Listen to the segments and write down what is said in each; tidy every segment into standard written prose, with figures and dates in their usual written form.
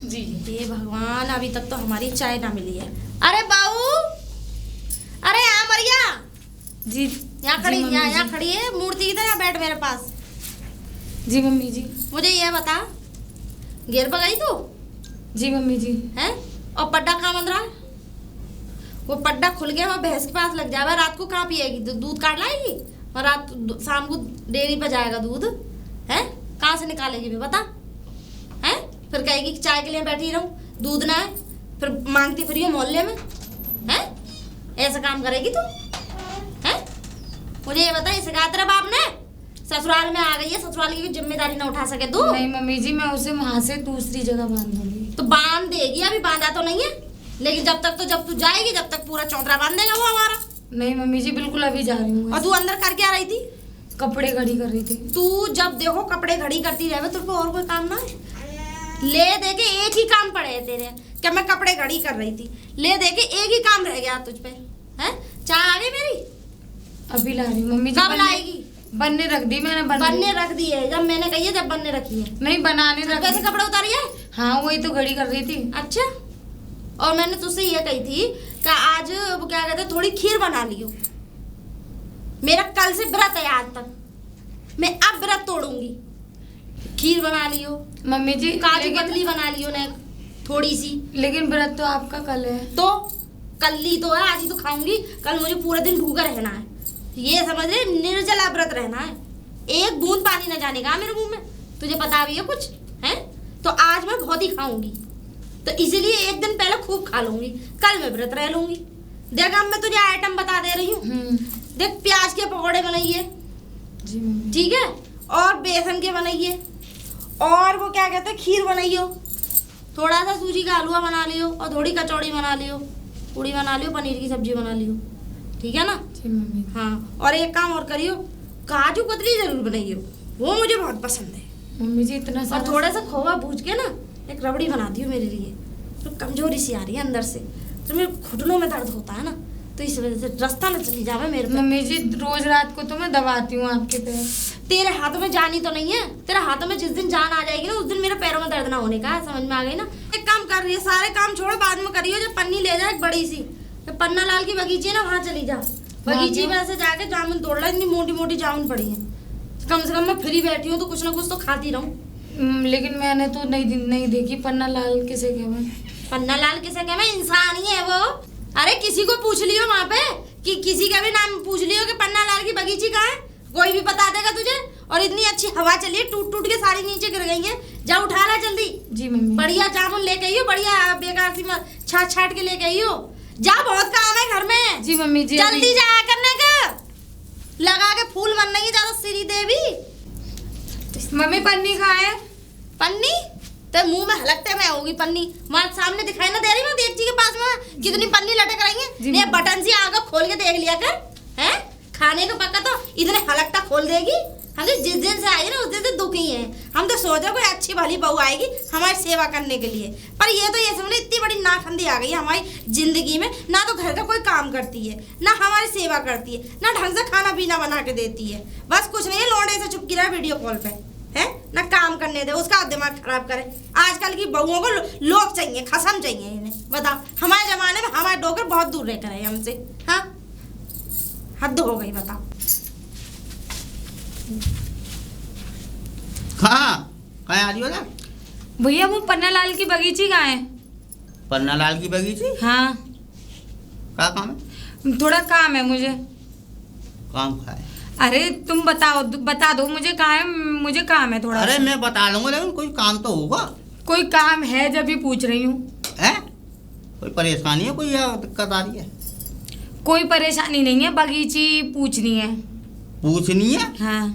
जी। हे भगवान, अभी तक तो हमारी चाय ना मिली है। अरे बाऊ, अरे यहाँ मरिया जी। यहाँ खड़ी, मम्मी यहाँ जी। खड़ी है मूर्ति, इधर यहाँ बैठ मेरे पास। जी मम्मी जी। मुझे ये बता, घेर पगाई तू जी मम्मी जी। है? और पड्डा कहाँ बंध रहा है? वो पड्डा खुल गया, वहाँ भैंस के पास लग जाएगा। रात को कहाँ पिएगी? दूध काट लाएगी और शाम को डेयरी पर जाएगा दूध है? कहाँ से निकालेगी? बता है? फिर कहेगी कि चाय के लिए बैठी रहूं, दूध ना है, फिर मांगती फिर मोहल्ले में है? ऐसा काम करेगी तू है? मुझे ये बता, सिखा तेरा बाप ने? ससुराल में आ गई है, ससुराल की जिम्मेदारी ना उठा सके तू? नहीं मम्मी जी, मैं उसे वहाँ से दूसरी जगह बांध दूंगी। तो बांध देगी, अभी बांधा तो नहीं है, लेकिन जब तू जाएगी जब तक पूरा चौतरा बांध देगा वो हमारा। नहीं मम्मी जी, बिल्कुल अभी जा रही हूँ। और तू अंदर कर क्या रही थी? कपड़े घड़ी कर रही थी। तू जब देखो कपड़े घड़ी करती रहे, तुझको और कोई काम ना है? ले दे के एक ही काम पड़े है तेरे, क्या मैं कपड़े घड़ी कर रही थी, ले दे के एक ही काम रह गया तुझ पे है? चाय आ गई मेरी? अभी ला रही हूँ मम्मी जी। कब लाएगी? बनने रख दी मैंने। बनने रख दी है? जब मैंने कही है, जब बनने रखी है। नहीं, बनाने रख कैसे दी। कपड़े उतारी है? हाँ, वही तो घड़ी कर रही थी। अच्छा, और मैंने तुझसे ये कही थी कि आज वो क्या कहते हैं, थोड़ी खीर बना लियो। मेरा कल से व्रत है, आज तक मैं अब व्रत तोड़ूंगी। खीर बना लियो, मम्मी जी। काजू कतली बना लियो ने थोड़ी सी। लेकिन व्रत तो आपका कल है। तो कल ही तो है, आज ही तो खाऊंगी, कल मुझे पूरे दिन भूखा रहना है। ये समझ ले, निर्जला व्रत रहना है, एक बूंद पानी न जाने का मेरे मुंह में। तुझे पता भी है कुछ है? तो आज मैं बहुत ही खाऊंगी, तो इसीलिए एक दिन पहले खूब खा लूंगी, कल मैं व्रत रह लूंगी। देख, अब मैं तुझे आइटम बता दे रही हूँ। देख, प्याज के पकौड़े बनाइए, जी मम्मी। ठीक है, और बेसन के बनाइए, और वो क्या कहते हैं, खीर बनाइयो, थोड़ा सा सूजी का हलवा बना लियो, और थोड़ी कचौड़ी बना लियो, पूड़ी बना लियो, पनीर की सब्जी बना लियो, ठीक है ना? जी मम्मी। हाँ, और एक काम और करियो, काजू कतली जरूर बनाइयो, वो मुझे बहुत पसंद है। मम्मी जी इतना और सारा। थोड़ा सा खोवा भूज के ना एक रबड़ी बना दियो मेरे लिए। तो कमजोरी सी आ रही है अंदर से, तो मेरे घुटनों में दर्द होता है ना, तो इस वजह से रास्ता न चली जावे मेरे पे। मम्मी जी, रोज रात को तो मैं दबाती हूँ आपके पैर। तेरे हाथों में जान ही तो नहीं है, तेरे हाथों में जिस दिन जान आ जाएगी ना, उस दिन मेरे पैरों में दर्द ना होने का है, समझ में आ गई ना? एक काम कर रही है, सारे काम छोड़ो, बाद में करियो। जब पन्नी ले जाए बड़ी सी, तो पन्ना लाल की बगीची है ना, वहाँ चली जा, बगीची में ऐसे जाके जामुन तोड़ ला, इतनी मोटी मोटी जामुन पड़ी है। कम से कम मैं फ्री बैठी हूँ तो कुछ ना कुछ तो खाती रहूँ। लेकिन मैंने तो नहीं देखी। पन्ना लाल किसे कहवे? पन्ना लाल किसे कहवे? इंसान ही है वो। अरे किसी को पूछ लियो वहाँ पे, कि किसी का भी नाम पूछ लियो कि पन्ना लाल की बगीची कहाँ है, कोई भी बता देगा तुझे। और इतनी अच्छी हवा चली है, टूट टूट के सारी नीचे गिर गई है, जा उठा ला जल्दी। जी मम्मी। बढ़िया जामुन लेके आइयो, बढ़िया बेकार सी छाट छाट के लेके आइयो, जा, बहुत काम है घर में। जी मम्मी जी। जल्दी जाया करने का, लगा के फूल मन नहीं ज्यादा श्री देवी। मम्मी पन्नी कहाँ है? पन्नी ते मुंह में हलकते में होगी पन्नी, वहाँ सामने दिखाई ना दे रही? मैं देखती के पास में कितनी पन्नी लटक रही है। ने बटन सी आगे खोल के देख लिया कर, हैं? खाने का पक्का तो इतने हलकता खोल देगी। हम तो जिस दिन से आई ना उस दिन से दुखी हैं। हम तो सोचा कोई अच्छी भली बहू आएगी हमारी सेवा करने के लिए, पर ये तो ये समझ इतनी बड़ी नाखंदी आ गई है हमारी जिंदगी में। ना तो घर का कोई काम करती है, ना हमारी सेवा करती है, ना ढंग से खाना पीना बना के देती है, बस कुछ नहीं है, लौंडे से चुपकी रहा वीडियो कॉल पे है ना, काम करने दे, उसका दिमाग खराब करे। आजकल की बहुओं को लोग चाहिए, खसम चाहिए इन्हें। बताओ, हमारे जमाने में हमारे डोकर बहुत दूर रहकर रहे हमसे। हाँ, हद हो गई। बताओ कहाँ आ रही हो? भैया वो पन्ना लाल की बगीची कहाँ है? पन्ना लाल की बगीची? हाँ। क्या काम है? थोड़ा काम है मुझे। काम का है? अरे तुम बता दो मुझे कहाँ है, मुझे काम है थोड़ा। अरे मैं बता दूंगा, लेकिन कोई काम तो होगा। कोई काम है, जब भी पूछ रही हूँ। है? कोई परेशानी है, कोई या दिक्कत आ रही है? कोई परेशानी नहीं है, बगीची पूछनी है। पूछनी है? हाँ।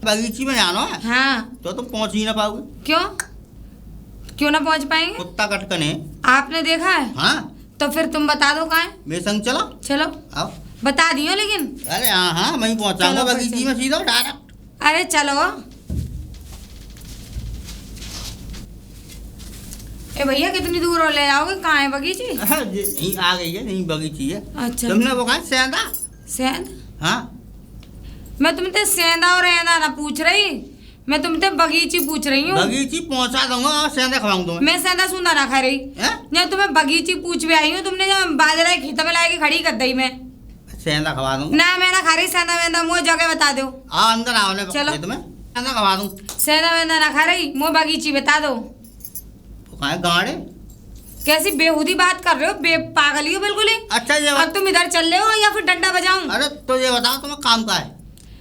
बगीची में जाना है? हाँ। तो तुम पहुंच ही ना पाओगे। क्यों ना पहुंच पाएंगे? कुत्ता कटकने। आपने देखा है? हाँ। तो फिर तुम बता दो कहाँ है। मेरे संग चलो। चलो। आओ। बता दियो लेकिन। अरे हाँ, मैं पहुंचाऊंगा चलो, बगीची में सीधा डायरेक्ट। अरे चलो। ए भैया, कितनी दूर हो ले जाओगे? कहाँ है बगीची? यहीं आ गई है, यहीं बगीची है। अच्छा। तुमने वो कहा सेंधा? सेंध? हाँ। मैं तुमसे सेंधा और ऐंधा ना पूछ रही, मैं तुमसे बगीची पूछ रही हूँ। बगीची पहुंचा दूंगा और सेंधा खवाऊंगा तुम्हें। मैं सेंधा सुना ना खा रही। मैं तुम्हें बगीची पूछ भी आई हूँ, तुमने जब बाजरा खेत में ला के खड़ी कर दी। मैं सेंधा खवा दूंगा ना, मैं ना खा रही सेंधा वेंधा। मुझे जगह बता दो। आओ अंदर आओ ने चलो। तुम्हें सेंधा खवा दूं। सेंधा वेंधा ना खा रही, मुझे बगीची बता दो। कहाँ गाड़े? कैसी बेहूदी बात कर रहे हो, पागल ही हो बिल्कुल ही। अच्छा ये अब तुम इधर चल रहे हो या फिर डंडा बजाऊं? अरे तो ये बताओ तुम्हें काम का है?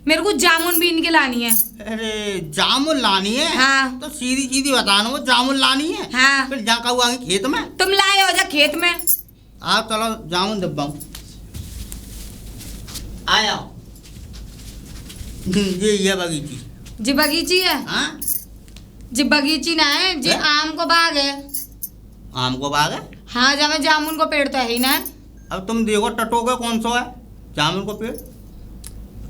मेरे को जामुन बीन के लानी है। अरे जामुन लानी है? हाँ। तो सीधी सीधी बताना, वो जामुन लानी है। हाँ। फिर जहाँ कहूँ आगे खेत में। तुम लाए हो जा खेत में। आप चलो जामुन दबाऊं। आया ये बगीची। जी बगीची है? हाँ जी बगीची ना है जी, आम को बाग है। आम को बाग है? हाँ, जब जामुन को पेड़ तो है ही ना। अब तुम देखो टटोगे कौन सा है जामुन को पेड़?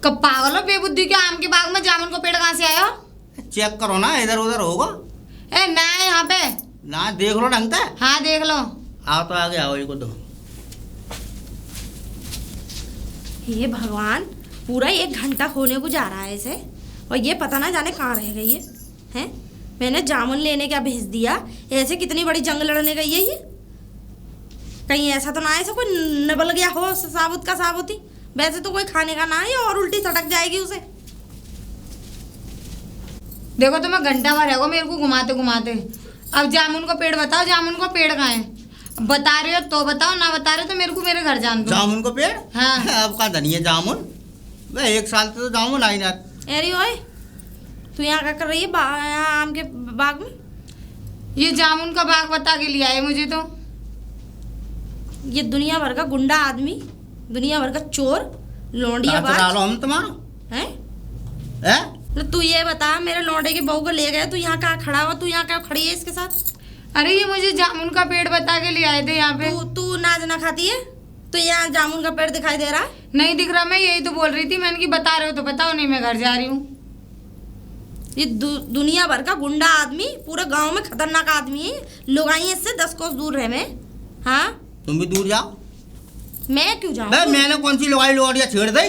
कब पागल हो बेबुद्धि के, आम के बाग में जामुन को पेड़ कहाँ से आया? चेक करो ना, इधर उधर होगा। ए ना है यहाँ पे। ना देख लो ढंग से। हाँ देख लो। आओ तो आगे आओ, को दो। ये भगवान, पूरा 1 घंटा होने को जा रहा है इसे, और ये पता ना जाने कहाँ रह गई है। मैंने जामुन लेने क्या भेज दिया, ऐसे कितनी बड़ी जंग लड़ने गई है ये। कहीं ऐसा तो ना है ऐसा कोई नबल गया हो साबुत का साबुती। वैसे तो कोई खाने का ना है, और उल्टी सटक जाएगी उसे। देखो तो मैं घंटा भर रहेगा मेरे को घुमाते घुमाते। अब जामुन को पेड़ बताओ, जामुन को पेड़ कहाँ है? बता रहे हो तो बताओ, ना बता रहे तो मेरे को मेरे घर जान दो। जामुन को पेड़? हाँ। अब का धनिया जामुन, मैं 1 साल से तो जामुन आई ना। अरे ओए, तू यहाँ क्या कर रही है यहाँ आम के बाग में? ये जामुन का बाग बता के लिया है मुझे तो। ये दुनिया भर का गुंडा आदमी, दुनिया भर का चोर, लौंडिया बाज हम तुम्हारा हैं? है? तो तू ये बता, मेरे लौंडे के बहू को ले गया, तू यहाँ कहाँ खड़ा हुआ? तू यहाँ क्या खड़ी है इसके साथ? अरे ये मुझे जामुन का पेड़ बता के ले आए थे यहाँ पे। तू नाच ना खाती है? तो यहाँ जामुन का पेड़ दिखाई दे रहा है? नहीं दिख रहा, मैं यही तो बोल रही थी। मैंने कि बता रहे हो तो बताओ, नहीं मैं घर जा रही हूँ। ये दुनिया भर का गुंडा आदमी, पूरे गांव में खतरनाक आदमी है। लोग आई इससे 10 कोस दूर रहे में। हाँ तुम भी दूर जाओ। मैं क्यों जाऊँ? मैंने कौन सी लुगाई लोड़िया छेड़ दी?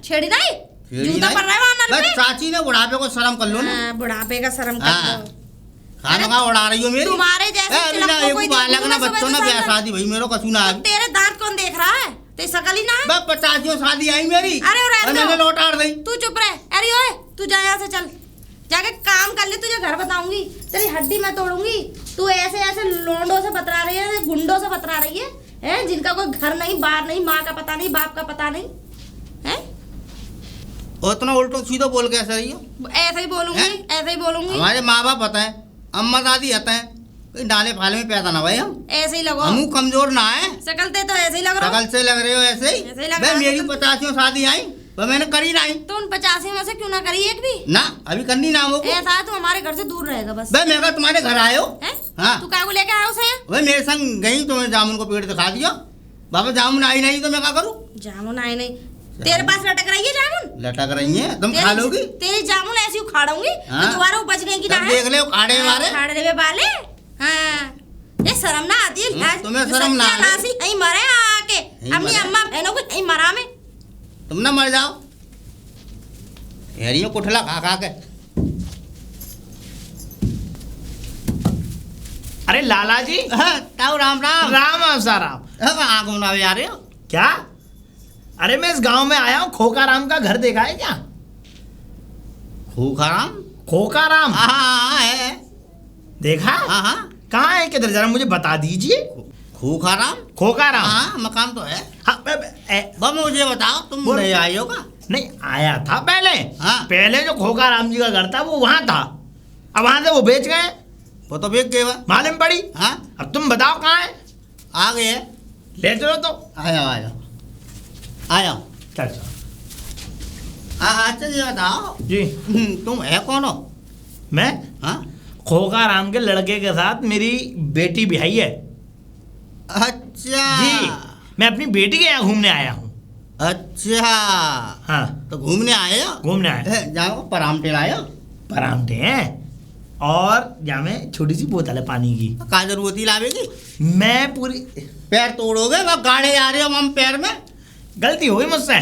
छेड़ी नहीं? जूता पड़ रहा है वहाँ नल पे। चाची ने बुढ़ापे को शर्म कर लो ना। बुढ़ापे का शर्म कर लो। खाना खा उड़ा रही हो मेरी। तुम्हारे जैसे चिलम को कोई बालक ना बच्चों ना ब्याह शादी भाई मेरे को सुना। तेरे दांत कौन देख रहा है? तेरी शकल ही ना है। 50 शादी आई मेरी। अरे मैंने लौटा दी। तू चुप रहे। अरे ओए, तू जा यहाँ से, चल जाके काम कर ले। तुझे घर बताऊंगी, तेरी हड्डी मैं तोड़ूंगी। तू ऐसे ऐसे लोंडों से बतरा रही है, गुंडों से बतरा रही है, जिनका कोई घर नहीं, बार नहीं, माँ का पता नहीं, बाप का पता नहीं है। उतना उल्टो सीधो बोल कैसे रही हो? ऐसे ही बोलूंगी, ऐसे ही बोलूंगी। हमारे माँ बाप बताए, अम्मा दादी बताए, कोई डाले फाले में पैदा ना भाई हम। ऐसे ही लगो। हम कमजोर ना है। शकल ते तो ऐसे ही लग रहा। शकल से लग रहे हो ऐसे ही। मेरी 50 शादी आई, वो मैंने करी नहीं। तो उन 50 में से क्यों ना करी एक भी? ना अभी करनी ना हो। ऐसा तू हमारे घर से दूर रहेगा बस। भाई मैं तुम्हारे घर आयो। हाँ। तू क्या को लेके आया उसे? भाई मेरे संग गई तो मैं जामुन को पेड़ दिखा दिया। बाबा जामुन आई नहीं तो मैं क्या करूँ? जामुन आई नहीं? तेरे पास लटक रही है जामुन? लटक रही है, तुम खा लोगी? तेरी जामुन ऐसी उखाड़ूंगी तो दोबारा उपज गई कि ना है? देख ले उखाड़े वाले। उखाड़े वाले। हाँ, ये शर्म ना आती है? तुम्हें शर्म ना आती? यहीं मरे आके अपनी अम्मा बहनों को यहीं मरा में। तुम ना मर जाओ यारियों कुठला खा खा के। अरे लाला जी। ताऊ राम राम। राम राम। आग ना आ रहे हो क्या? अरे मैं इस गांव में आया हूँ, खोकाराम का घर देखा है क्या? खोकाराम? खोकाराम हाँ है। देखा? हाँ। कहाँ है, किधर, जरा मुझे बता दीजिए। खोकाराम? खोकाराम हाँ मकान तो है। हाँ, मुझे बताओ, तुम नहीं आए हो का? नहीं आया था पहले। हाँ। पहले जो खोकाराम जी का घर था वो वहाँ था, अब वहाँ से वो बेच गए। वो तो बेच गए मालूम पड़ी। हाँ। अब तुम बताओ कहाँ है? आ गए। ले चलो तो। आया चल। अच्छा ये बताओ जी तुम है कौन हो? मैं हाँ? खोकाराम के लड़के के साथ मेरी बेटी ब्याही है। अच्छा जी, मैं अपनी बेटी के यहाँ घूमने आया हूँ। अच्छा हाँ, तो घूमने आए हो? घूमने आए। जाओ परामठे लाए? परामठे हैं और यहाँ में छोटी सी बोतल है पानी की। का जरूरत ही लावेगी? मैं पूरी पैर तोड़ोगे? वह गाड़े आ रहे हो हम पैर में। गलती हो गई मुझसे।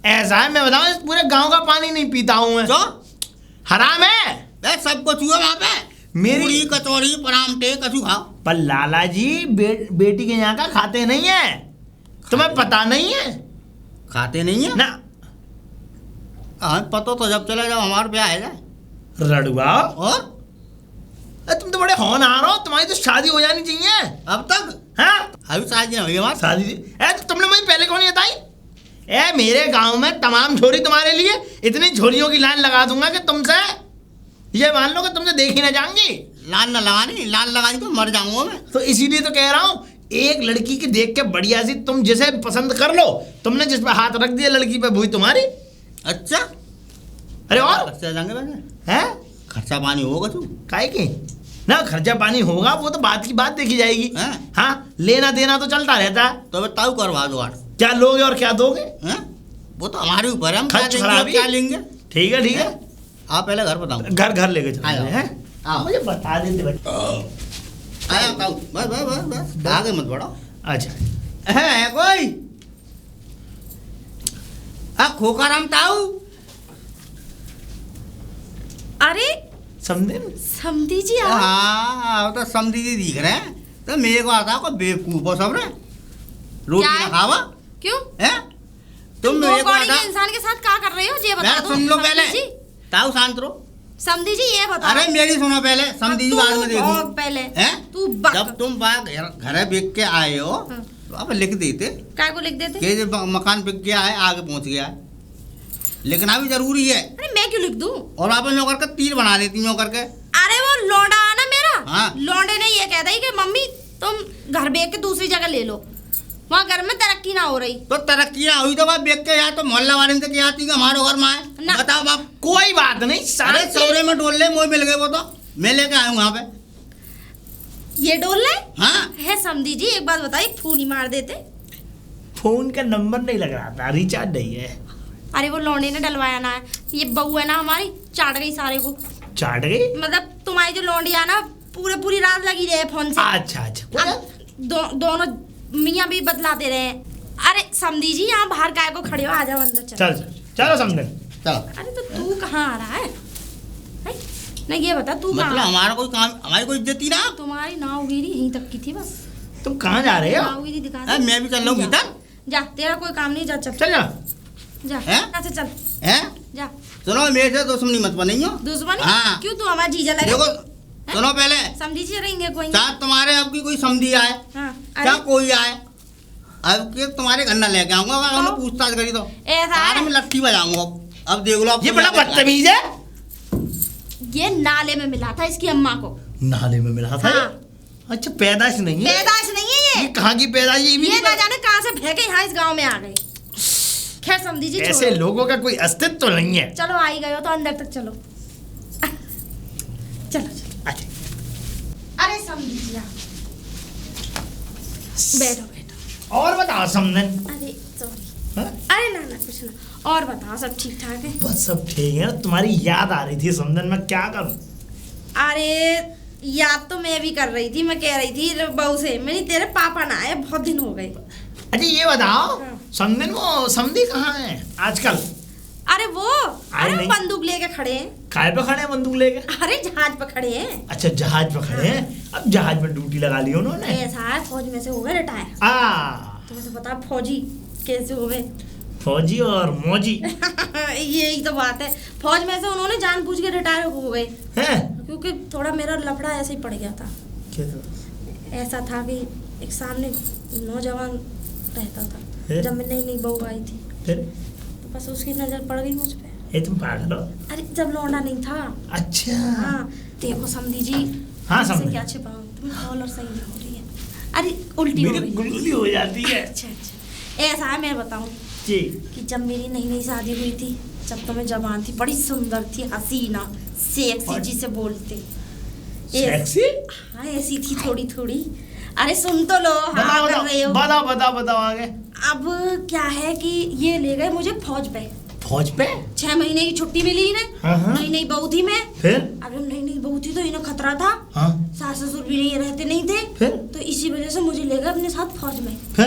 ऐसा है, मैं बताऊँ, इस पूरे गांव का पानी नहीं पीता हूँ मैं। जो हराम है। बे सब कुछ हुआ वहाँ पे, मेरी- पूरी कचौड़ी परांठे कछु खाओ। पर लाला जी बेटी के यहाँ का खाते नहीं है, तुम्हें पता नहीं है खाते नहीं है ना। हाँ पता तो जब चला जब हमारे ब्याह है जाए। रड़ुआ, और तुम तो बड़े होनहार हो, तुम्हारी तो शादी हो जानी चाहिए अब तक हाँ। अभी शादी नहीं हुई हमारी। शादी तो तुमने मुझे पहले कौन बताई? मेरे गांव में तमाम झोरी तुम्हारे लिए, इतनी झोरियों की लाइन लगा दूंगा कि तुमसे ये मान लो कि तुमसे देखी ना जाऊंगी। लाल न लगानी, लाल लगानी तो मर जाऊंगा मैं। तो इसीलिए तो कह रहा हूँ, एक लड़की की देख के बढ़िया सी तुम जिसे पसंद कर लो। तुमने जिस पे हाथ रख दिया लड़की पे वही तुम्हारी। अच्छा अरे और खर्चा जाएंगे वैसे, है खर्चा पानी होगा तू। काहे की ना, खर्चा पानी होगा वो तो बात की बात देखी जाएगी। हैं? हाँ, लेना देना तो चलता रहता है। तो बताओ करवा दो यार। क्या लोगे और क्या दोगे? हैं? वो तो हमारे ऊपर है, हम क्या खर्च देंगे और खराबी। क्या लेंगे। ठीक है ठीक है, आप पहले घर बताओ। घर घर लेके चलो आओ। हैं। आओ। मुझे बता देते बच्चे। आया बताओ, बस बस बस बस आगे मत बढ़ो। अच्छा है कोई खोखा राम ताऊ। अरे समझे? समधी जी आप हाँ तो समझी जी दिख रहे हैं, तो मेरे को आता को बेवकूफ हो सब रे, रोटी क्या ना है? खावा क्यों? है तुम दो मेरे को कौड़ी आता। के इंसान के साथ क्या कर रहे हो ये बता यार दो। सुन लो समधी पहले, जी, ताऊ शांत रहो। समधी जी ये बताओ। अरे मेरी सुनो पहले, समझी जी बाद में देखो। भौंक पहले। हैं? तू बक। जब तुम घर बिक के आए हो हाँ। तो आप लिख देते काय को लिख देते? कि ये मकान बिक गया है, आगे पहुंच गया है, लिखना भी जरूरी है। अरे मैं क्यों लिख दूं? और आप नौकर का तीर बना देती नौकर के। अरे वो लौंडा है ना मेरा, हाँ। लौंडे ने ये कहता है कि मम्मी तुम घर बेच के दूसरी जगह ले लो, वहाँ घर में तरक्की ना हो रही। तो तरक्की ना हुई तो बाप बेच के यहाँ तो मोहल्ला वाले से क्या आती है हमारे घर में आए। ना। बताओ बाप। कोई बात नहीं, अरे शांति। सौरे में डोल ले, मोह मिल गए वो तो मैं लेके आया हूँ यहाँ पे। ये डोल ले हाँ है। समधी जी एक बात बताइए, फोन ही मार देते। फोन का नंबर नहीं लग रहा था, रिचार्ज नहीं है। अरे वो लौंडे ने डलवाया ना है, ये बहू है ना हमारी, चाट गई सारे को। चाट गई? मतलब तुम्हारी जो लौंडी है ना पूरी रात लगी रहे फोन से। अच्छा अच्छा, अब दोनों मियाँ भी बतलाते रहे। अरे समधी जी यहाँ बाहर काय को खड़े हो, आ जाओ अंदर चलो। चल चल चलो समझे। चलो। अरे तो तू कहाँ आ रहा है? हैं? नहीं ये बता तू मतलब कहाँ? हमारा कोई काम, हमारी कोई इज्जत ही ना। तुम्हारी नाव गिरी यहीं तक की थी बस। तुम कहाँ जा रहे हो? नाव गिरी दिखा है, दे। मैं भी चल रहा हूँ जा। भीतर। जा, तेरा कोई काम नहीं, जा चल चल जा। जा। हैं? अच्छा चल है जा। सुनो, मेरे से दुश्मनी मत बनियो। दुश्मनी? हाँ। क्यों तू हमारा जीजा लगे? देखो सुनो पहले, समझी जी रहेंगे कोई? चाहे तुम्हारे अब की कोई समझी आए, हाँ। क्या अरे कोई आए, अब के तुम्हारे घर न लेके आऊंगा, अगर उन्होंने तो? पूछताछ करी तो ऐसा सारे है? में लट्ठी बजाऊंगा। अब देख लो, अब ये तुम बड़ा जाके बदतमीज है। ये नाले में मिला था इसकी अम्मा को। नाले में मिला था? हाँ। अच्छा, पैदाइश नहीं है? पैदाइश नहीं है ये ये। कहाँ की पैदाइश? ये भी ये नहीं ना पता। जाने कहाँ से फेंके यहाँ इस गांव में आ गए। खैर समझी जी ऐसे छोड़ो। लोगों का कोई अस्तित्व तो नहीं है। चलो आ ही गए हो तो अंदर तक चलो। चलो चलो। अच्छा, अरे समझी जी आप बैठो बैठो। और बताओ समझन। अरे सॉरी। हाँ? अरे ना ना कुछ ना, और बताओ सब ठीक ठाक है? बस सब ठीक है। तुम्हारी याद आ रही थी समझन, मैं क्या करूं? अरे याद तो मैं भी कर रही थी, मैं कह रही थी बहू से, मैंने तेरे पापा ना आए बहुत दिन हो गए। अच्छा ये बताओ, हाँ। समझन वो समझी कहाँ है आजकल? अरे वो अरे नहीं। बंदूक लेके खड़े हैं। काय पे खड़े हैं बंदूक लेके? अरे जहाज पे खड़े हैं। अच्छा, जहाज पे खड़े हैं। अब जहाज में ड्यूटी लगा ली उन्होंने। ऐसा है फौज में से हो गए रिटायर। तुम्हें तुम्हें तो पता फौजी कैसे हो गए? फौजी और मौजी यही तो बात है, फौज में से उन्होंने जानबूझ के रिटायर हो गए, हैं? क्योंकि थोड़ा मेरा लफड़ा ऐसे ही पड़ गया था। क्या? ऐसा था कि एक सामने नौजवान रहता था, है? जब मैं नई बहू आई थी फिर? तो बस उसकी नजर पड़ गई मुझ पे। ये तुम पागल हो? अरे जब लौंडा नहीं था। अच्छा। हाँ देखो समधी जी, हाँ, इससे समझी। क्या छिपाऊं, तुम्हें कॉलर सही नहीं हो रही है। अरे उल्टी हो मेरी गई। गुलगुली हो जाती है। अच्छा अच्छा, ऐसा है मैं बताऊं जी। कि जब मेरी नई शादी हुई थी, जब तो मैं जवान थी, बड़ी सुंदर थी, हसीना सेक्सी जिसे बोलते। सेक्सी? हाँ ऐसी थी थोड़ी थोड़ी। अरे सुन तो लो, हाँ कर रहे हो। बताओ आगे। अब क्या है कि ये ले गए मुझे फौज पे। फौज पे? 6 महीने की छुट्टी मिली इन्हें। हाँ। नई बहू थी मैं। फिर? अब नई बहू थी तो इन्हें खतरा था। हाँ। सास ससुर भी नहीं रहते नहीं थे। फिर? तो इसी वजह से मुझे ले गए अपने साथ फौज में। फिर?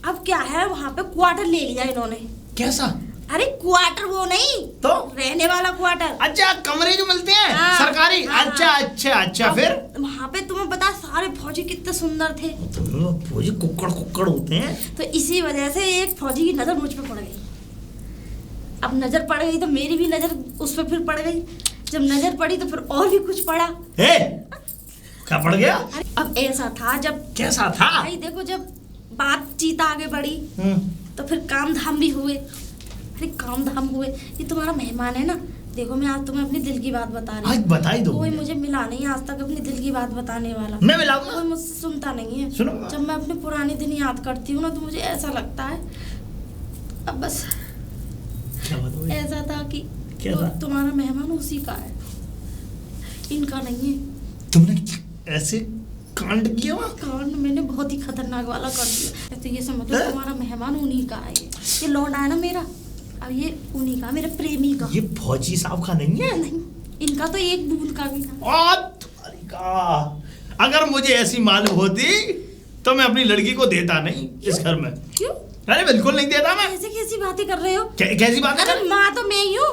अब क्या है, वहाँ पे क्वार्टर ले लिया इन्होंने। कैसा? अरे क्वार्टर वो नहीं तो रहने वाला क्वार्टर। अच्छा, कमरे जो मिलते हैं हाँ, सरकारी। हाँ, अच्छा अच्छा अच्छा, फिर वहाँ पे तुम्हें पता सारे फौजी कितने सुंदर थे। तो फौजी कुक्कड़ कुक्कड़ होते हैं। तो इसी वजह से एक फौजी की नजर मुझ पे पड़ गई। अब नजर पड़ गई तो मेरी भी नजर उस पर फिर पड़ गई। जब नजर पड़ी तो फिर और भी कुछ पड़ा। क्या पड़ गया? अब ऐसा था, जब कैसा था? भाई देखो, जब बातचीत आगे बढ़ी तो फिर काम धाम भी हुए। अरे काम धाम हुए, ये तुम्हारा मेहमान है ना। देखो मैं आज तुम्हें अपनी दिल की बात बता रही आज हूँ। बताई दो। कोई मुझे मिला नहीं आज तक अपनी दिल की बात बताने वाला। मैं मिलाऊंगा। कोई मुझसे सुनता नहीं है। सुनो। जब मैं अपने पुराने दिन याद करती हूँ ना तो मुझे ऐसा लगता है अब बस। क्या बात हुई? ऐसा था कि क्या था? तुम्हारा मेहमान उसी का है, इनका नहीं है। तुमने ऐसे कांड किया वहाँ? कांड मैंने बहुत ही खतरनाक वाला कर दिया। तो ये समझ लो तुम्हारा मेहमान उन्हीं का है। ये लौंडा है ना मेरा, अब ये उन्हीं का, मेरे प्रेमी का। ये फौजी साहब का नहीं है? नहीं, इनका तो एक बूंद का भी था। और तुम्हारी का, अगर मुझे ऐसी मालूम होती तो मैं अपनी लड़की को देता नहीं इस घर में। क्यों? अरे बिल्कुल नहीं देता मैं। ऐसे कैसी बातें कर रहे हो? कैसी बात है? अरे माँ तो मैं ही हूँ,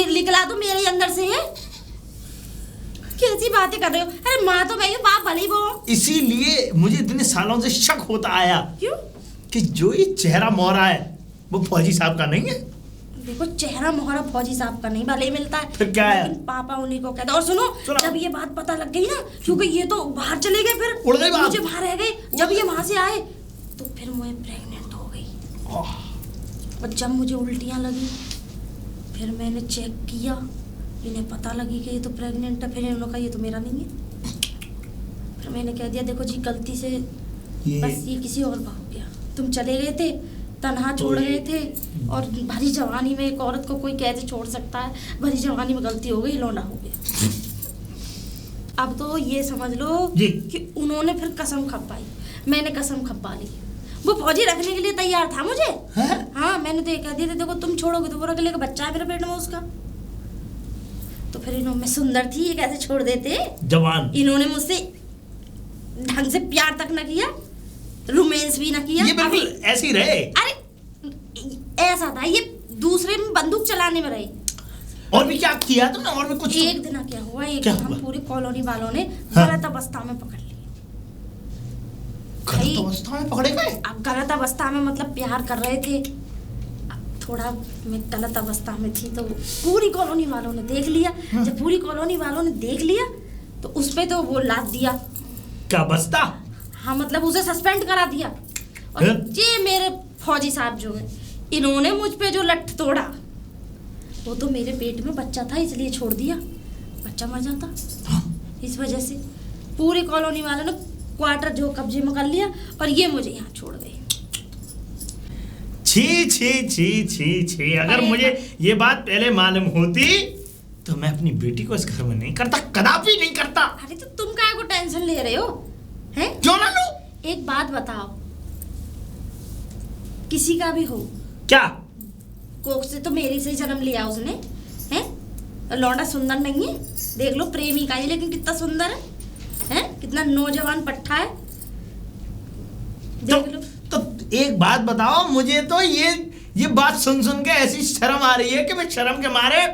निकला तो मेरे अंदर से है। कैसी बातें कर रहे हो? अरे माँ तो मैं ही हूँ, बाप भले ही वो। इसीलिए मुझे इतने सालों से शक होता आया क्यों? कि जो ये चेहरा मोहरा है वो फौजी साहब का नहीं है। देखो चेहरा मोहरा फौजी साहब का नहीं भले ही मिलता है, फिर क्या है? लेकिन पापा उन्हीं को कहते हैं। और सुनो, जब ये बात पता लग गई ना, क्योंकि ये तो बाहर चले गए, फिर उड़ गई बात। मुझे बाहर रह गई। जब ये वहां से आए तो फिर मैं प्रेग्नेंट हो गई। और जब मुझे उल्टियां लगी फिर मैंने चेक किया, इन्हें पता लगी कि ये तो प्रेग्नेंट है। फिर इन्होंने कहा ये तो मेरा नहीं है। फिर मैंने कह दिया देखो जी गलती से बस ये किसी और का हो गया। तुम चले गए थे, तन्हा छोड़ गए थे, और भरी जवानी में एक औरत को कोई कैसे छोड़ सकता है। भरी जवानी में गलती हो गई, लौंडा हो गया। अब तो ये समझ लो कि उन्होंने फिर कसम खपाई, मैंने कसम खपा ली। वो फौजी रखने के लिए तैयार था मुझे। हाँ, मैंने तो ये कह दिया था देखो तुम छोड़ोगे तो वो रख लेगा, बच्चा है मेरे पेट में उसका। तो फिर इन्होंने, मैं सुंदर थी, ये कैसे छोड़ देते जवान। इन्होंने मुझसे ढंग से प्यार तक न किया, रोमांस भी न किया। ये बिल्कुल ऐसे ही रहे। अरे ऐसा था, ये दूसरे में बंदूक चलाने में रहे। और भी क्या किया तुमने? और भी कुछ? एक दिन क्या हुआ, एक क्या दिन हम हुआ? पूरी कॉलोनी वालों ने हाँ? गलत अवस्था में पकड़ लिया। गलत अवस्था में पकड़े गए? अब गलत अवस्था में मतलब प्यार कर रहे थे। अब थोड़ा मैं गलत अवस्था में थी तो पूरी कॉलोनी वालों ने देख लिया। जब पूरी कॉलोनी वालों ने देख लिया तो उस पे तो वो लाद दिया। क्या बस्ता? हाँ, मतलब उसे सस्पेंड करा दिया। और ये मेरे फौजी साहब जो है, इन्होंने मुझ पे जो लठ तोड़ा, वो तो मेरे पेट में बच्चा था इसलिए छोड़ दिया, बच्चा मर जाता। इस वजह से पूरी कॉलोनी वालों ने क्वार्टर जो कब्जे में कर लिया और ये मुझे यहाँ छोड़ गए। छी छी छी छी छी, अगर मुझे ये बात पहले मालूम होती तो मैं अपनी बेटी को इस घर में नहीं करता, कदापि नहीं करता। अरे तो तुम काहे को टेंशन ले रहे हो? हैं? क्यों ना लूं? एक बात बताओ, किसी का भी हो, क्या कोख से तो मेरे से ही जन्म लिया उसने, हैं? लौंडा सुंदर नहीं है? देख लो प्रेमी का ही, लेकिन कितना सुंदर है, हैं? कितना नौजवान पट्टा है, देख लो। तो एक बात बताओ मुझे, तो ये बात सुन के ऐसी शर्म आ रही है कि मैं शर्म के मारे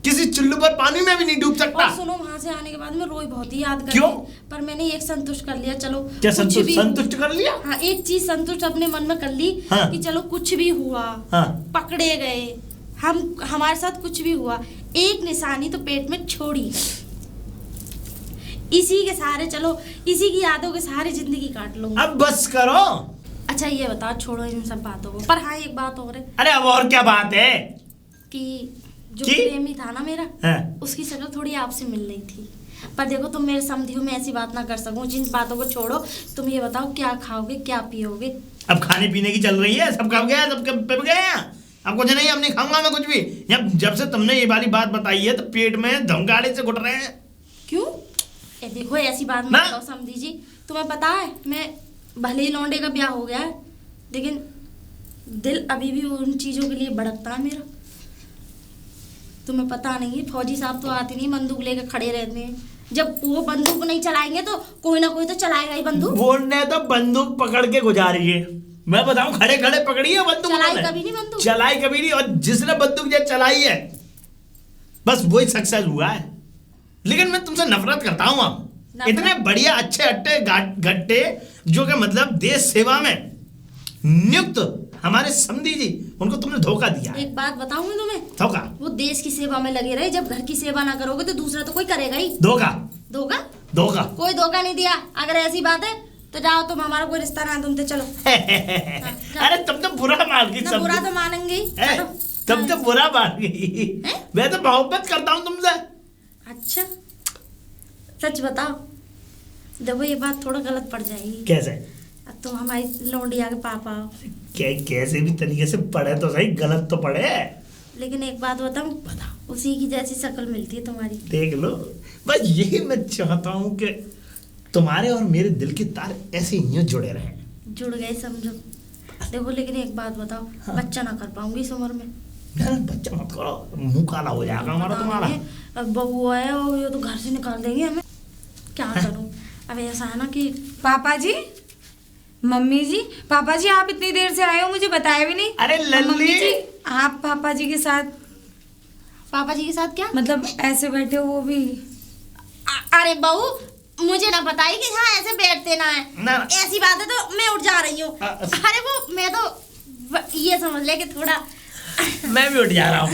किसी चुल्लू पर पानी में भी नहीं डूब सकता। और सुनो, वहां से आने के बाद मैं रोई बहुत ही याद कर क्यों? पर मैंने एक संतुष्ट कर लिया, चलो क्या कुछ भी संतुष्ट कर लिया? हाँ, एक चीज संतुष्ट अपने मन में कर ली। हाँ। कि चलो कुछ भी हुआ, हाँ। पकड़े गए हम, हमारे साथ कुछ भी हुआ, एक निशानी तो पेट में छोड़ी गई। इसी के सहारे, चलो इसी की यादों के सहारे जिंदगी काट लो। अब बस करो। अच्छा ये बताओ, छोड़ो इन सब बातों को, पर हाँ एक बात और है। अरे अब और क्या बात है? कि जो कि? प्रेमी था ना मेरा, हाँ। उसकी शक्ल थोड़ी आपसे मिल रही थी। पर देखो तुम मेरे समझी हो, मैं ऐसी बात ना कर सकूं। जिन बातों को छोड़ो, तुम ये बताओ क्या खाओगे क्या पियोगे? अब खाने पीने की चल रही है, सब कब गया, सब पिप गए हैं। अब कुछ नहीं, अब नहीं खाऊंगा मैं कुछ भी। जब से तुमने ये वाली बात बताई है तो पेट में धमगाड़े से घुट रहे हैं। क्यों? ए देखो ऐसी बात मत बताओ समझी जी। तुम्हें पता है, मैं भले ही लौंडे का ब्याह हो गया है, लेकिन दिल अभी भी उन चीजों के लिए भड़कता है मेरा। तुम्हें पता नहीं है, फौजी साहब तो आते नहीं, बंदूक लेकर खड़े रहते हैं। जब वो बंदूक नहीं चलाएंगे तो कोई ना कोई तो चलाएगा ही बंदूक। वो ने तो बंदूक पकड़ के गुजारी है। मैं बताऊं, खड़े खड़े पकड़ी है बंदूक चलाई उन्होंने। कभी नहीं बंदूक। चलाई कभी नहीं, और जिसने बंदूक ये चलाई है बस वही सक्सेस हुआ है। लेकिन मैं तुमसे नफरत करता हूं अब। नफरत? इतने बढ़िया अच्छे अट्टे घट्टे जो कि मतलब देश सेवा में नियुक्त हमारे समधी जी, उनको तुमने धोखा दिया है। एक बात बताऊंगी तुम्हें, धोखा वो देश की सेवा में लगे रहे, जब घर की सेवा ना करोगे तो दूसरा तो कोई करेगा ही। धोखा धोखा? धोखा कोई धोखा नहीं दिया। अगर ऐसी बात है तो जाओ, तुम हमारा कोई रिश्ता ना तुमसे चलो। अरे तब तो बुरा मान गई ना बुरा तो मानेंगे ही। है, चलो। तब तो बुरा मान गई। हैं? मैं तो मोहब्बत करता हूँ तुमसे। अच्छा सच बताओ, देखो ये बात थोड़ा गलत पड़ जाएगी। कैसे? अब तुम हमारी लौंडिया के पापा हो, कैसे भी तरीके से पढ़े तो सही, गलत तो पढ़े। लेकिन एक बात बताऊं, उसी की जैसी शक्ल मिलती है तुम्हारी। देख लो, बस यही मैं चाहता हूँ कि तुम्हारे और मेरे दिल के तार ऐसे ही जुड़े रहे। जुड़ गए समझो। देखो लेकिन एक बात बताओ, हाँ। बच्चा ना कर पाऊंगी इस उम्र में। ना बच्चा मत करो, मुंह काला हो जाएगा हमारा तुम्हारा। अब बहू है और ये तो घर से निकाल देंगे हमें, क्या करूं। अब ऐसा है ना कि पापा जी, मम्मी जी, पापा जी आप इतनी देर से आए हो, मुझे बताया भी नहीं। अरे लल्ली, मम्मी जी, आप पापा जी के साथ, पापा जी के साथ क्या? मतलब ऐसे बैठे हो वो भी? अरे बहू, मुझे ना बताई कि हाँ ऐसे बैठते ना है। ना। ऐसी बात है तो मैं उठ जा रही हूँ। अरे वो मैं तो ये समझ ले कि थोड़ा मैं भी उठ जा रहा हूँ।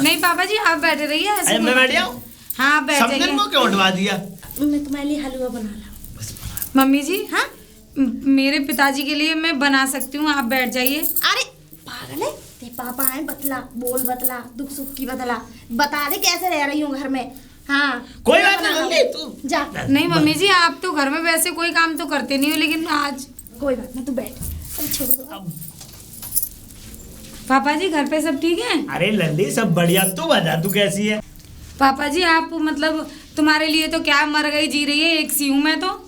नहीं पापा जी आप बैठे रहिए ऐसे। अरे मैं बैठ जाऊँ? हाँ आप बैठ समझन जाइए। को क्यों उठवा दिया? मैं तुम्हारे लिए हलवा बना लाऊं। मम्मी जी, हाँ मेरे पिताजी के लिए मैं बना सकती हूँ, आप बैठ जाइए। अरे पागल है, ते पापा है, बतला बोल, बतला दुख सुख की बतला, बता दे कैसे रह रही हूँ घर में। हाँ कोई बात नहीं लल्ली, तू जा। नहीं मम्मी जी, आप तो घर में वैसे कोई काम तो करते नहीं हो, लेकिन आज कोई बात नहीं, तू बैठ। अरे छोड़ दो। पापा जी घर पे सब ठीक है? अरे लल्ली सब बढ़िया, तू बता तू कैसी है? पापा जी आप मतलब तुम्हारे लिए तो क्या मर गई जी रही है, एक सी हूँ मैं तो।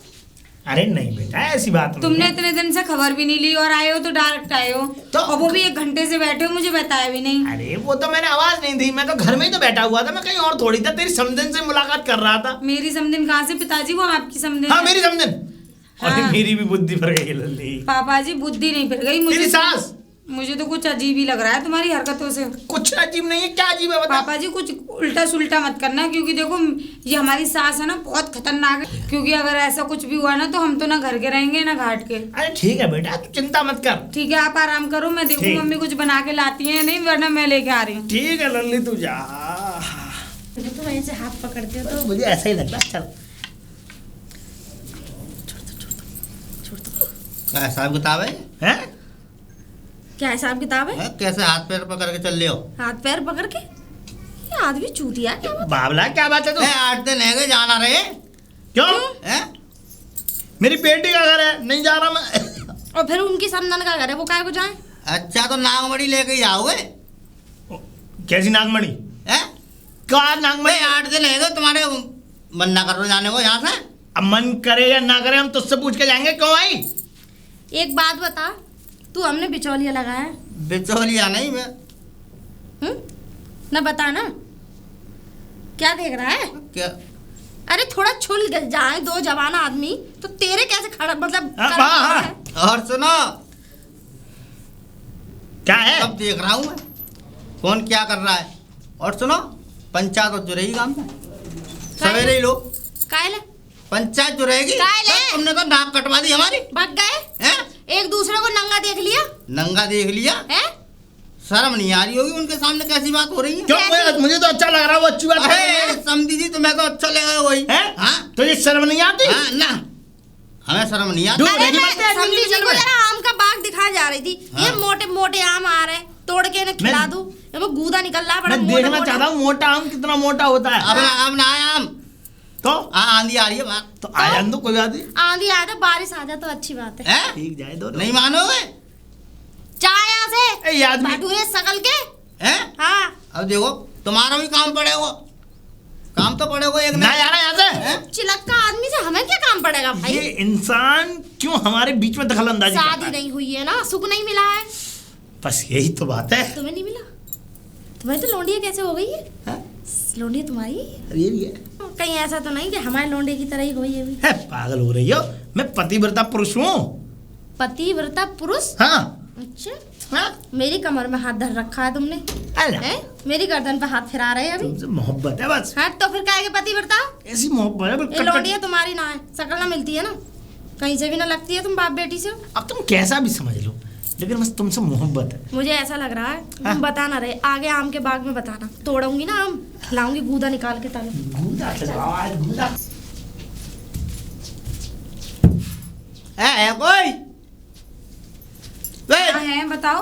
अरे नहीं बेटा, ऐसी बात नहीं तुमने है। इतने दिन से खबर भी नहीं ली और आए हो तो डायरेक्ट आए हो, तो- और वो भी 1 घंटे से बैठे हो, मुझे बताया भी नहीं। अरे वो तो मैंने आवाज नहीं दी, मैं तो घर में ही तो बैठा हुआ था, मैं कहीं और थोड़ी था, तेरी समधन से मुलाकात कर रहा था। मेरी समदिन कहाँ से पिताजी, वो आपकी समदिन हाँ है। मेरी समधन। अरे हाँ। मेरी भी बुद्धि भर गई लल्ली। पापा जी बुद्धि नहीं फिर गई तेरी सास मुझे तो कुछ अजीब ही लग रहा है तुम्हारी हरकतों से। कुछ अजीब नहीं है, क्या अजीब है बता? पापा जी कुछ उल्टा सुल्टा मत करना, क्योंकि देखो ये हमारी सास है ना, बहुत खतरनाक है, क्योंकि अगर ऐसा कुछ भी हुआ ना तो हम तो ना घर के रहेंगे ना घाट के। अरे ठीक है बेटा, तू चिंता मत कर। ठीक है आप आराम करो, मैं देखूँ ठीक। मम्मी कुछ बना के लाती है नहीं, वरना मैं लेके आ रही हूँ। ठीक है लल्ली, तू जा। तुम ऐसे हाथ पकड़ते हो तो मुझे ऐसा ही लगता है। चल छोड़ दो। क्या हिसाब किताब है? हैं? क्या हिसाब किताब है? हैं? कैसे हाथ पैर पकड़ के चल रहे हो? हाथ पैर पकड़ के? ये आदमी चूतिया क्या बात? बाबला क्या बात है तू? 8 दिन है गए, जाना रहे क्यों? हैं? मेरी बेटी का घर है, नहीं जा रहा मैं। और फिर उनकी समधन का घर है, वो काय को जाए? अच्छा तो नागमणि लेके ही जाओगे? कैसी नागमणि? हैं? क्या नागमणि? 8 दिन है गए तुम्हारे, मन ना करो जाने को यहाँ से। अब मन करे या ना करे, हम तुझसे पूछ के जाएंगे। क्यों आई? एक बात बता, तू हमने बिचौलिया लगाया है? बिचौलिया नहीं मैं। ना बता ना, क्या देख रहा है? क्या? अरे थोड़ा छुल जाए दो जवान आदमी तो तेरे कैसे खड़ा, मतलब हाँ, करना हाँ। है? और सुनो, क्या है? सब देख रहा हूँ मैं, कौन क्या कर रहा है। और सुनो, पंचायत हो जुड़ेगी गाँव में, सवेरे ही लो काय ले? पंचायत जुड़ेगी। काय ले? तुमने तो नाक कटवा दी हमारी। भाग गए? हैं? एक दूसरे को नंगा देख लिया नंगा देख लिया, है? शर्म नहीं आ रही होगी उनके सामने, कैसी बात हो रही है? क्यों? मुझे तो अच्छा लग रहा है, वो अच्छी बात अरे है। समझी जी, तुम्हें तो अच्छा लगा वही हैं? हाँ? तुझे शर्म नहीं आती? हाँ, ना हमें शर्म नहीं आती। दूर अरे नहीं मैं मत है, समझी जी जल्दी को चल जरा आम का बाग दिखाई जा रही थी। हाँ। ये मोटे मोटे आम आ रहे हैं, तोड़ के इन्हें खिला मैं- दूं, ये वो गूदा निकल रहा है बड़ा मैं मोटा देखना मोटा। चाहता हूँ मोटा आम कितना मोटा होता है। अब ना आए आम तो आंधी आ रही है बात तो आ जान दो, कोई बात नहीं। आंधी आ जाए, बारिश आ जाए तो अच्छी बात है। है? ठीक जाए दो। नहीं मानोगे? चाय यहाँ से ए, ये आदमी- भटूरे सकल के। हैं? हाँ अब देखो तुम्हारा भी काम पड़ेगा, काम तो पड़ेगा एक ना जाना यहाँ से। हैं? चिलक्का आदमी से हमें क्या काम पड़ेगा भाई? ये इंसान क्यों हमारे बीच में दखल अंदाजी करता शादी है? नहीं हुई है ना, सुख नहीं मिला है। बस यही तो बात है। तुम्हें नहीं मिला? तुम्हें तो लौंडिया कैसे हो गई है? हाँ? लौंडिया तुम्हारी है? ये भी है। कहीं ऐसा तो नहीं कि हमारे लौंडे की तरह ही हुई है भी? है, पागल हो रही हो? मैं पतिव्रता पुरुष हूँ, पतिव्रता पुरुष? हाँ अच्छा, हाँ। मेरी कमर में हाथ धर रखा है तुमने, अरे हैं? मेरी गर्दन पे हाथ फिरा रहे हैं अभी। तुमसे मोहब्बत है बस, हाँ तो फिर काहे के पतिव्रता? ऐसी मोहब्बत है, ये लौंडिया तुम्हारी ना है, शक्ल ना मिलती है ना, कहीं से भी ना लगती है, तुम बाप बेटी से हो। अब तुम कैसा भी समझ लो, लेकिन बस तुमसे मोहब्बत है। मुझे ऐसा लग रहा है हाँ? तुम बता ना रहे, आगे आम के बाग में बताना, तोड़ूंगी ना आम, खिलाऊंगी गूदा निकाल के तालो। गूदा चलाओ आज, गूदा। है कोई? वे, क्या है बताओ।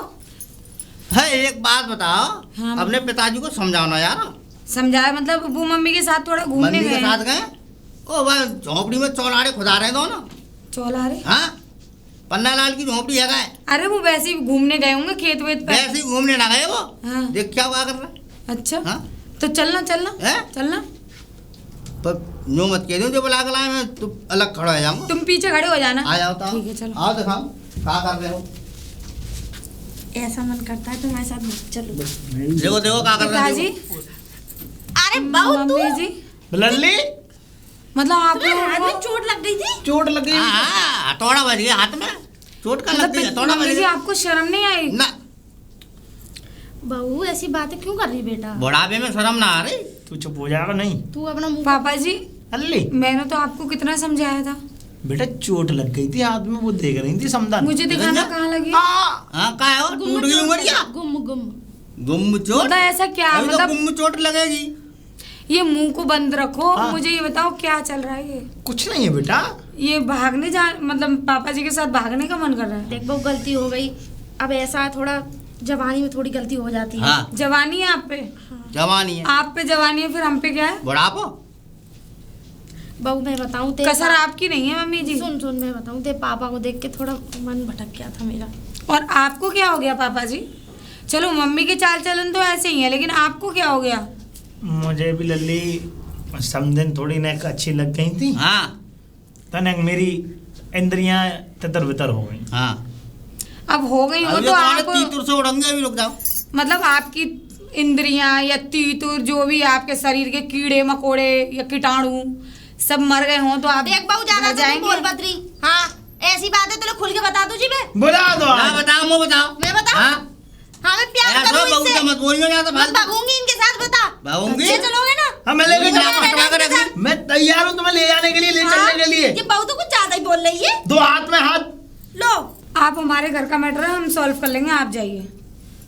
है एक बात बताओ। हाँ। अपने पिताजी को समझाना यार। समझाया मतलब वो मम्मी के साथ थोड़ा घूमने मम्मी के गए साथ गए, ओ वह झोपड़ी में चौलाड़े खुदा रहे दोनों। चौला रहे। हाँ, पन्ना लाल की झोपड़ी है गाय। अरे वो वैसे ही घूमने गए होंगे खेत वेत पे। वैसे ही घूमने ना गए वो। हाँ। देख क्या हुआ कर रहा है। अच्छा हाँ? तो चलना चलना हैं? चलना। पर नो मत कह दो, जो बुला के लाए मैं तो अलग खड़ा हो जाऊंगा। तुम पीछे खड़े हो जाना। आ जाओ तो। ठीक है चलो। आओ दिखाओ क्या कर रहे हो। ऐसा मन करता है तुम्हारे साथ चलो। देखो देखो क्या कर रहे पिताजी। हो। अरे बहू तू, मम्मी जी लल्ली, मतलब आप तुम्हारे हाथ लोग में चोट लग गई थी? चोट लग गई। हाँ, हथौड़ा बज गया हाथ में। चोट का लग गई, हथौड़ा बज मम्मी जी गया। आपको शर्म नहीं आई? ना, बहू ऐसी बातें क्यों कर रही बेटा? बुढ़ापे में शर्म ना आ रही। तू चुप हो जाएगा नहीं? तू अपना मुंह पापा जी लल्ली मैंने तो आपको कितना समझाया था। बेटा, चोट लग गई थी हाथ में, वो देख रही थी समझा। मुझे दिखाना दिखा? कहाँ लगी? हाँ का है, और टूट गई उंगलियां। गुम गुम। गुम चोट। मतलब ऐसा क्या अभी तो मतलब गुम चोट लगेगी। ये मुंह को बंद रखो। हाँ। मुझे ये बताओ क्या चल रहा है ये? कुछ नहीं है बेटा। ये भागने जा मतलब पापा जी के साथ भागने का मन कर रहा है। देख बहू गलती हो गई, अब ऐसा है थोड़ा जवानी में थोड़ी गलती हो जाती है। हाँ, जवानी है आप पे, जवानी है। आप पे जवानी है, फिर हम पे क्या है? बुढ़ापो। बहू मैं बताऊं तेरे कसर आपकी नहीं है मम्मी जी। सुन सुन मैं बताऊं, तेरे पापा को देख के थोड़ा मन भटक गया था मेरा। और आपको क्या हो गया पापा जी? चलो मम्मी के चाल चलन तो ऐसे ही है, लेकिन आपको क्या हो गया? मुझे भी लल्ली समझन थोड़ी नेक अच्छी लग गई थी। हाँ तनक मेरी इंद्रियां तितर बितर हो गई। हाँ। अब हो गई हो अभी तो तुम्हारे आप तीतुर से उड़ेंगे, अभी रुक जाओ। मतलब आपकी इंद्रियां या तीतुर जो भी आपके शरीर के कीड़े मकोड़े या कीटाणु सब मर गए हों तो आप देख बहू ज्यादा मर तो तू जाएंगे। बोल बदरी। हाँ ऐसी बात है तो खुल के बता दूं जी मैं। बुला दो हाँ आज। बताओ, मुँह बताओ। मैं बताऊं? हाँ, हाँ मैं प्यार ऐसा करूं बहू इससे। से मत बोलियो ना तो मैं फालतू। भागूंगी इनके साथ, बता। भागूंगी? ले चलोगे ना? हाँ मैं लेके मुझे जाऊंगा। आप हटवा कर रखी। मैं तैयार हूँ तुम्हें ले जाने के लिए, ले हाँ? चलने के लिए। ये बहू तो कुछ ज्यादा ही बोल रही है। दो हाथ में हाथ। लो आप हमारे घर का मैटर है, हम सॉल्व कर लेंगे, आप जाइए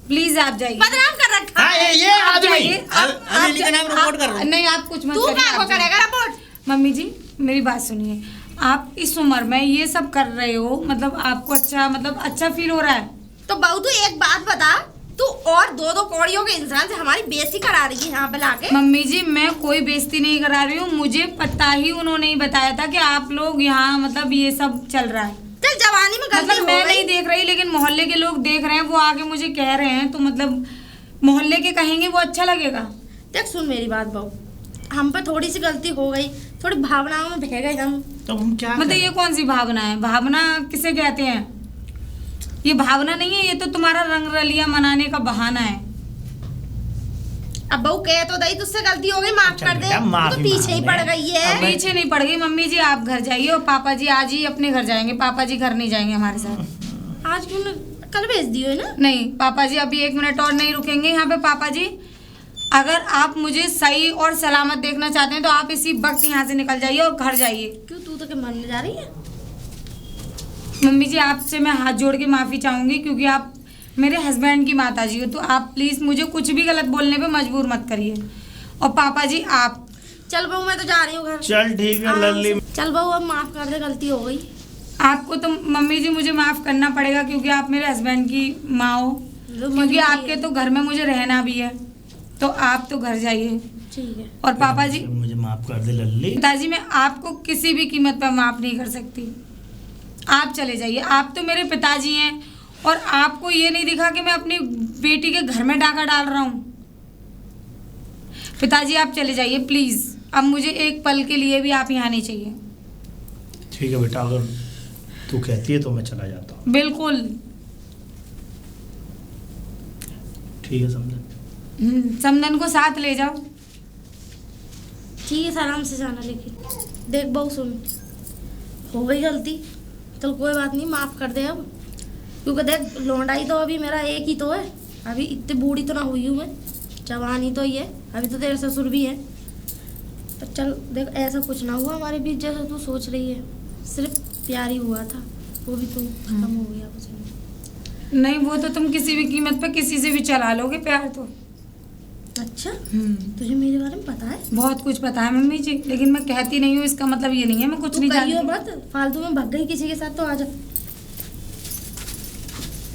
प्लीज, आप जाइए। बदनाम कर रखा हाँ है। ये आदमी। जाइए, अभी लिखना है, रिपोर्ट कर रहे हैं। नहीं आप कुछ मत तू करिए, क्या आप को जाइए। करेगा रिपोर्ट? मम्मी जी मेरी बात सुनिए, आप इस उम्र में ये सब कर रहे हो, मतलब आपको अच्छा फील हो रहा है? तो बहू तू एक बात बता, तू और दो दो कौड़ियों के इंसान से हमारी बेइज्जती करा रही है यहाँ पे लाके। मम्मी जी मैं कोई बेइज्जती नहीं करा रही हूँ, मुझे पता ही उन्होंने ही बताया था कि आप लोग यहाँ मतलब ये सब चल रहा है। चल जवानी में गलती मतलब हो मैं गई। नहीं देख रही, लेकिन मोहल्ले के लोग देख रहे हैं, वो आगे मुझे कह रहे हैं, तो मतलब मोहल्ले के कहेंगे वो अच्छा लगेगा। देख सुन मेरी बात बहू, हम पे थोड़ी सी गलती हो गई, थोड़ी भावनाओं में बह गए हम। तो हम क्या मतलब करें? ये कौन सी भावना है? भावना किसे कहते हैं? ये भावना नहीं है, ये तो तुम्हारा रंग रलिया मनाने का बहाना है। अब बहू कह तो दई, तुझसे गलती हो गई, माफ अच्छा कर दे। बेटा, तू माफी तो पीछे ही मांग पड़ ले। गई है। अब पीछे नहीं पड़ गई मम्मी जी, आप घर जाइए और पापा जी आज ही अपने घर जाएंगे, पापा जी घर नहीं जाएंगे हमारे साथ। आज क्यों ना, कल भेज दियो है ना? नहीं पापा जी अभी 1 मिनट और नहीं रुकेंगे यहाँ पे। पापा जी अगर आप मुझे सही और सलामत देखना चाहते हैं तो आप इसी वक्त यहाँ से निकल जाइए और घर जाइए। क्यों तू तो के मन में जा रही है? मम्मी जी आपसे मैं हाथ जोड़ के माफ़ी चाहूँगी, क्योंकि आप मेरे हस्बैंड की माता जी हो, तो आप प्लीज़ मुझे कुछ भी गलत बोलने पे मजबूर मत करिए। और पापा जी आप चल बहू मैं तो जा रही हूँ घर। चल ठीक है लल्ली। चल बहू अब माफ कर दे, गलती हो गई। आपको तो मम्मी जी मुझे माफ़ करना पड़ेगा, क्योंकि आप मेरे हस्बैंड की माँ हो, क्योंकि आपके तो घर में मुझे रहना भी है, तो आप तो घर जाइए। ठीक है। और पापा जी मुझे माफ कर दे लल्ली। पिताजी मैं आपको किसी भी कीमत पर माफ़ नहीं कर सकती, आप चले जाइए। आप तो मेरे पिताजी हैं और आपको ये नहीं दिखा कि मैं अपनी बेटी के घर में डाका डाल रहा हूँ। पिताजी आप चले जाइए प्लीज़, अब मुझे एक पल के लिए भी आप यहाँ नहीं चाहिए। ठीक है बेटा, अगर तू कहती है तो मैं चला जाता हूँ। बिल्कुल। ठीक है समझ। समदन को साथ ले जाओ। ठीक है आराम से जाना, लेकिन देख बहू सुन, हो गई गलती, चल कोई बात नहीं, माफ कर दे अब, क्योंकि देख लौंडाई तो अभी मेरा एक ही तो है, अभी इतनी बूढ़ी तो ना हुई हूँ मैं, जवान ही तो ही है, अभी तो तेरे ससुर भी है। तो चल देख ऐसा कुछ ना हुआ हमारे बीच जैसा तू सोच रही है, सिर्फ प्यार ही हुआ था, वो भी तू खत्म हो गया कुछ नहीं। नहीं, वो तो तुम किसी भी कीमत पे किसी से भी चला लोगे प्यार तो। अच्छा तुझे मेरे बारे में पता है? बहुत कुछ पता है मम्मी जी, लेकिन मैं कहती नहीं हूँ, इसका मतलब ये नहीं है मैं कुछ तू नहीं कहियो जानती। मत, फालतू में भग गई किसी के साथ तो आ जा।